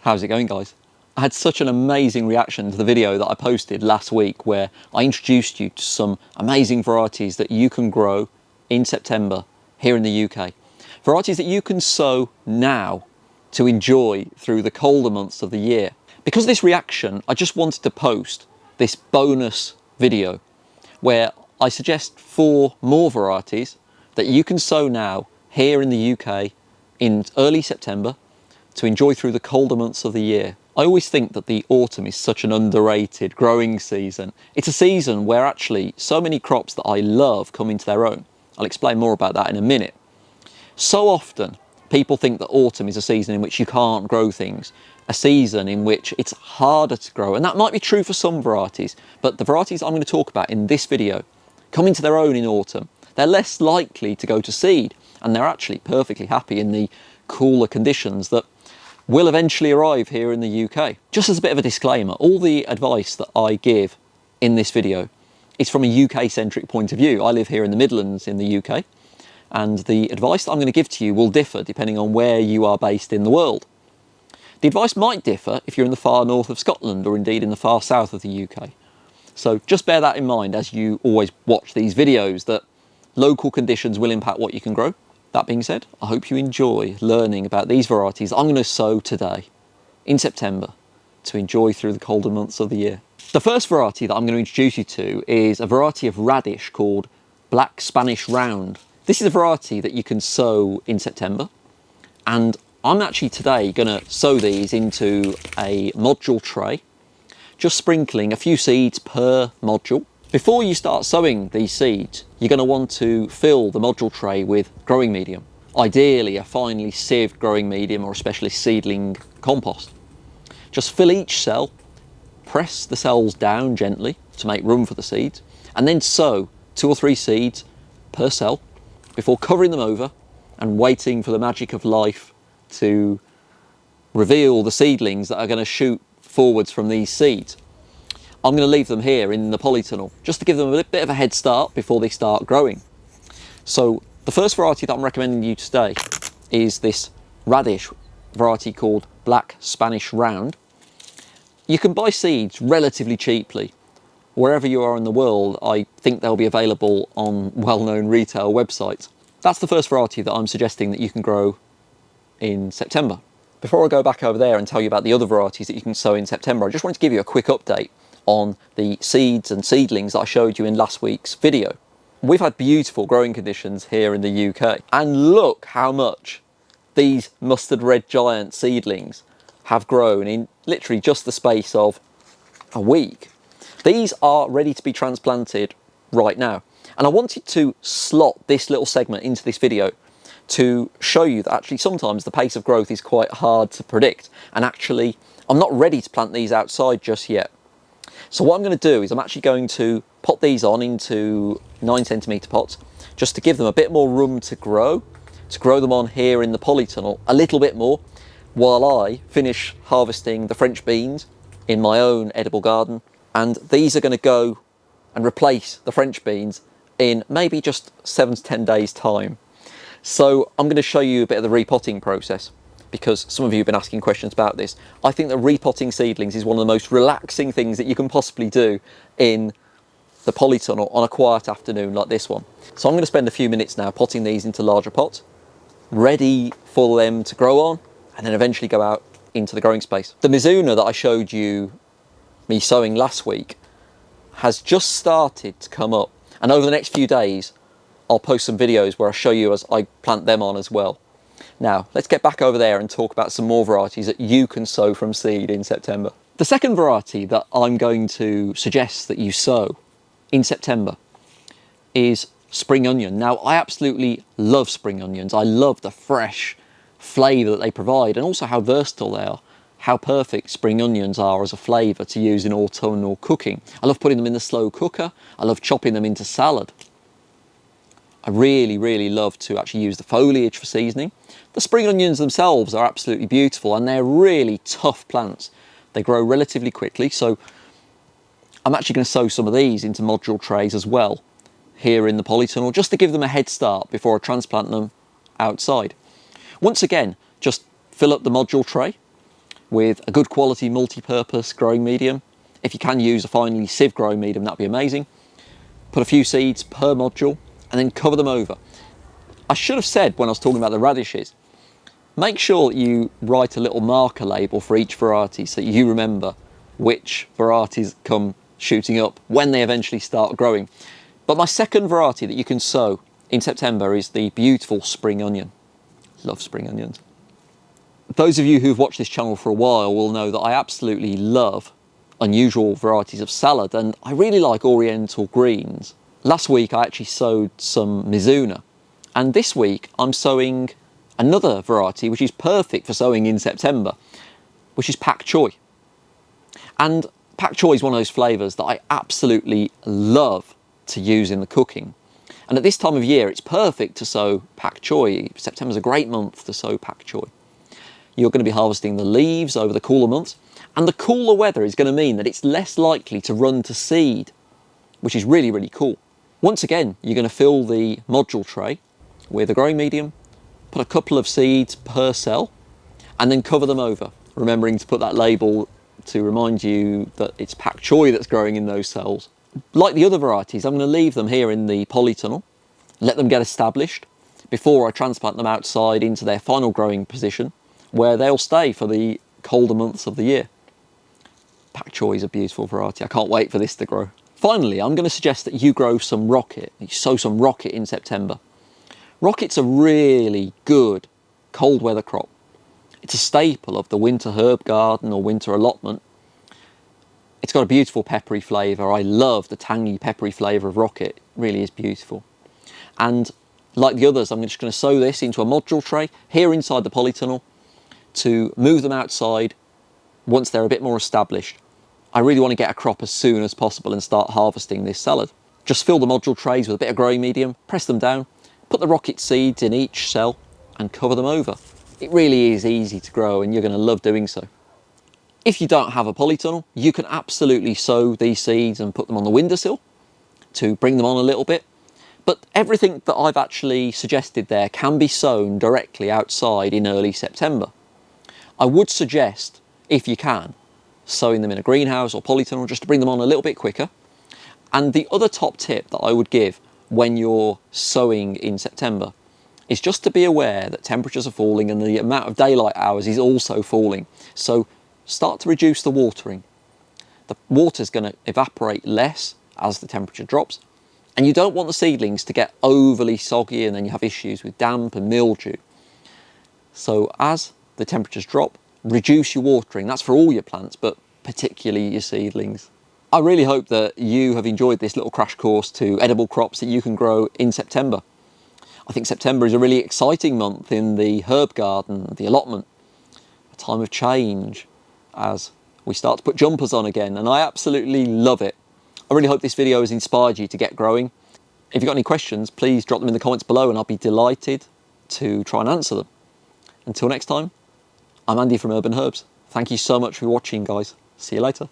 How's it going, guys? I had such an amazing reaction to the video that I posted last week where I introduced you to some amazing varieties that you can grow in September here in the UK. Varieties that you can sow now to enjoy through the colder months of the year. Because of this reaction, I just wanted to post this bonus video where I suggest 4 more varieties that you can sow now here in the UK in early September to enjoy through the colder months of the year. I always think that the autumn is such an underrated growing season. It's a season where actually so many crops that I love come into their own. I'll explain more about that in a minute. So often people think that autumn is a season in which you can't grow things, a season in which it's harder to grow, and that might be true for some varieties, but the varieties I'm going to talk about in this video come into their own in autumn. They're less likely to go to seed, and they're actually perfectly happy in the cooler conditions that will eventually arrive here in the UK. Just as a bit of a disclaimer, all the advice that I give in this video is from a UK-centric point of view. I live here in the Midlands in the UK, and the advice that I'm going to give to you will differ depending on where you are based in the world. The advice might differ if you're in the far north of Scotland or indeed in the far south of the UK. So just bear that in mind as you always watch these videos, that local conditions will impact what you can grow. That being said, I hope you enjoy learning about these varieties I'm going to sow today in September to enjoy through the colder months of the year. The first variety that I'm going to introduce you to is a variety of radish called Black Spanish Round. This is a variety that you can sow in September, and I'm actually today going to sow these into a module tray, just sprinkling a few seeds per module. Before you start sowing these seeds, you're going to want to fill the module tray with growing medium, ideally a finely sieved growing medium or a specialist seedling compost. Just fill each cell, press the cells down gently to make room for the seeds, and then sow 2 or 3 seeds per cell before covering them over and waiting for the magic of life to reveal the seedlings that are going to shoot forwards from these seeds. I'm going to leave them here in the polytunnel just to give them a bit of a head start before they start growing. So the first variety that I'm recommending you today is this radish variety called Black Spanish Round. You can buy seeds relatively cheaply. Wherever you are in the world, I think they'll be available on well-known retail websites. That's the first variety that I'm suggesting that you can grow in September. Before I go back over there and tell you about the other varieties that you can sow in September, I just wanted to give you a quick update on the seeds and seedlings that I showed you in last week's video. We've had beautiful growing conditions here in the UK, and look how much these mustard red giant seedlings have grown in literally just the space of a week. These are ready to be transplanted right now, and I wanted to slot this little segment into this video to show you that actually sometimes the pace of growth is quite hard to predict, and actually I'm not ready to plant these outside just yet. So what I'm going to do is I'm actually going to pot these on into 9cm pots just to give them a bit more room to grow them on here in the polytunnel a little bit more while I finish harvesting the French beans in my own edible garden. And these are going to go and replace the French beans in maybe just 7 to 10 days time. So I'm going to show you a bit of the repotting process, because some of you have been asking questions about this. I think that repotting seedlings is one of the most relaxing things that you can possibly do in the polytunnel on a quiet afternoon like this one. So I'm going to spend a few minutes now potting these into larger pots, ready for them to grow on, and then eventually go out into the growing space. The Mizuna that I showed you me sowing last week has just started to come up, and over the next few days I'll post some videos where I show you as I plant them on as well. Now, let's get back over there and talk about some more varieties that you can sow from seed in September. The second variety that I'm going to suggest that you sow in September is spring onion. Now, I absolutely love spring onions. I love the fresh flavour that they provide, and also how versatile they are, how perfect spring onions are as a flavour to use in autumnal cooking. I love putting them in the slow cooker. I love chopping them into salad. I really, really love to actually use the foliage for seasoning. The spring onions themselves are absolutely beautiful, and they're really tough plants. They grow relatively quickly, so I'm actually going to sow some of these into module trays as well here in the polytunnel, just to give them a head start before I transplant them outside. Once again, just fill up the module tray with a good quality multi-purpose growing medium. If you can use a finely sieved growing medium, that'd be amazing. Put a few seeds per module and then cover them over. I should have said when I was talking about the radishes, make sure that you write a little marker label for each variety so that you remember which varieties come shooting up when they eventually start growing. But my second variety that you can sow in September is the beautiful spring onion. Love spring onions. Those of you who've watched this channel for a while will know that I absolutely love unusual varieties of salad, and I really like oriental greens. Last week I actually sowed some mizuna, and this week I'm sowing another variety which is perfect for sowing in September, which is Pak Choy. And Pak Choy is one of those flavours that I absolutely love to use in the cooking. And at this time of year, it's perfect to sow Pak Choy. September's a great month to sow Pak Choy. You're going to be harvesting the leaves over the cooler months, and the cooler weather is going to mean that it's less likely to run to seed, which is really, really cool. Once again, you're going to fill the module tray with a growing medium, put a couple of seeds per cell, and then cover them over, remembering to put that label to remind you that it's Pak Choy that's growing in those cells. Like the other varieties, I'm going to leave them here in the polytunnel, let them get established before I transplant them outside into their final growing position, where they'll stay for the colder months of the year. Pak Choy is a beautiful variety. I can't wait for this to grow. Finally, I'm going to suggest that you grow some rocket. You sow some rocket in September. Rocket's a really good cold weather crop. It's a staple of the winter herb garden or winter allotment. It's got a beautiful peppery flavour. I love the tangy peppery flavour of rocket. It really is beautiful. And like the others, I'm just going to sow this into a module tray here inside the polytunnel to move them outside once they're a bit more established. I really want to get a crop as soon as possible and start harvesting this salad. Just fill the module trays with a bit of growing medium, press them down, put the rocket seeds in each cell and cover them over. It really is easy to grow and you're going to love doing so. If you don't have a polytunnel, you can absolutely sow these seeds and put them on the windowsill to bring them on a little bit. But everything that I've actually suggested there can be sown directly outside in early September. I would suggest, if you can, sowing them in a greenhouse or polytunnel just to bring them on a little bit quicker. And the other top tip that I would give when you're sowing in September is just to be aware that temperatures are falling and the amount of daylight hours is also falling. So start to reduce the watering. The water's going to evaporate less as the temperature drops, and you don't want the seedlings to get overly soggy and then you have issues with damp and mildew. So as the temperatures drop, reduce your watering. That's for all your plants, but particularly your seedlings. I really hope that you have enjoyed this little crash course to edible crops that you can grow in September. I think September is a really exciting month in the herb garden, the allotment, a time of change as we start to put jumpers on again, and I absolutely love it. I really hope this video has inspired you to get growing. If you've got any questions, please drop them in the comments below and I'll be delighted to try and answer them. Until next time, I'm Andy from Urban Herbs. Thank you so much for watching, guys. See you later.